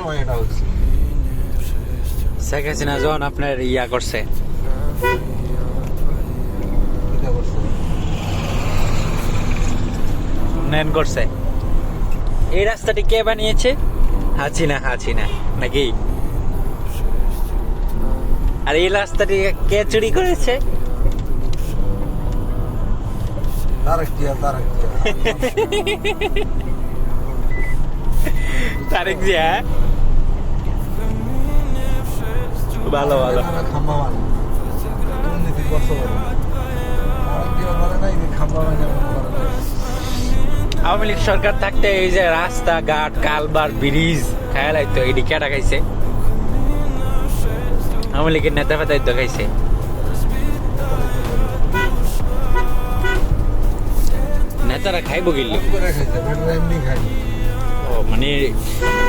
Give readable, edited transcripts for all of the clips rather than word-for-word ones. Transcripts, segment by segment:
সময় এটা হচ্ছে। শেখ হাসিনা যখন আপনার ইয়া করছে, এটা করছে। উন্নয়ন করছে, এই রাস্তাটি কে বানিয়েছে? হাসিনা নাকি? আর এই রাস্তাটি কে চুরি করেছে? তারেক জিয়া। তারেক জিয়া। ভালো খাম্বা মানে দুর্নীতি করছে বলে। তারেক জিয়া বলে নাই যে খাম্বা মানে এমন করে নাই। আওয়ামী লীগ সরকার থাকতে এই যে রাস্তাঘাট, কালবার, ব্রিজ খেয়াল আইতো, এটি কেটা খাইছে? আওয়ামী লীগের নেতা ফেতাই তো খাইছে। নেতারা খাইব গেল কম করে খাইছে, বেটা এমনি খাই। ও মানে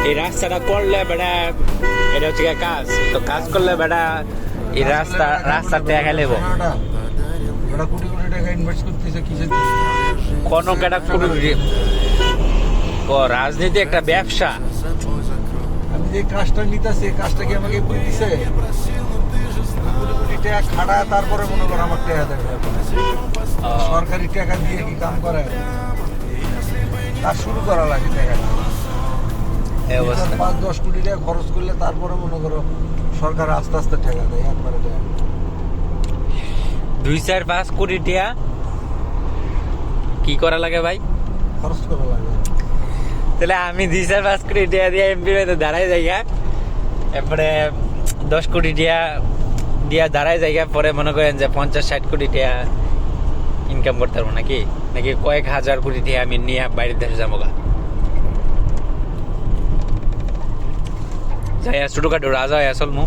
এই রাস্তাটা করলে বেটা, এটা হচ্ছে গিয়ে কাজ, তো কাজ করলে বেটা এই রাস্তাতে খেলেব। বেটা কোটি কোটি টাকা ইনভেস্ট করতেছে কিসের? কোন কেটা রাজনীতি একটা ব্যবসা। আমি যে কাজটা নিতেছি, এই কাজটা কি আমাকে করে দিছে? কোটি কোটি টাকা খাড়ায় তারপরে মনে করো আমার টাকা দেবে। সরকারি টাকা দিয়ে কি কাম করে? তার শুরু করা লাগে টাকা। 5-10 কোটি টাকা খরচ করলে তারপরে মনে করো সরকার আস্তে আস্তে টাকা দেয়, একবারে দেয়। 2-4-5 কোটি টাকা কি করা লাগে ভাই? খরচ করা লাগে। তাহলে আমি 2-4-5 কোটি টাকা দিয়ে এমপি হয়তো দাঁড়াই যাইগা, এরপরে 10 কোটি টাকা দিয়া দাঁড়াই যাইগা, পরে মনে করেন যে 50-60 কোটি টাকা ইনকাম করতে পারবো নাকি কয়েক হাজার কোটি টাকা আমি নিয়ে বাইরের দেশে যাবো গা। যাই ছোটখাটো রাজা আসল মু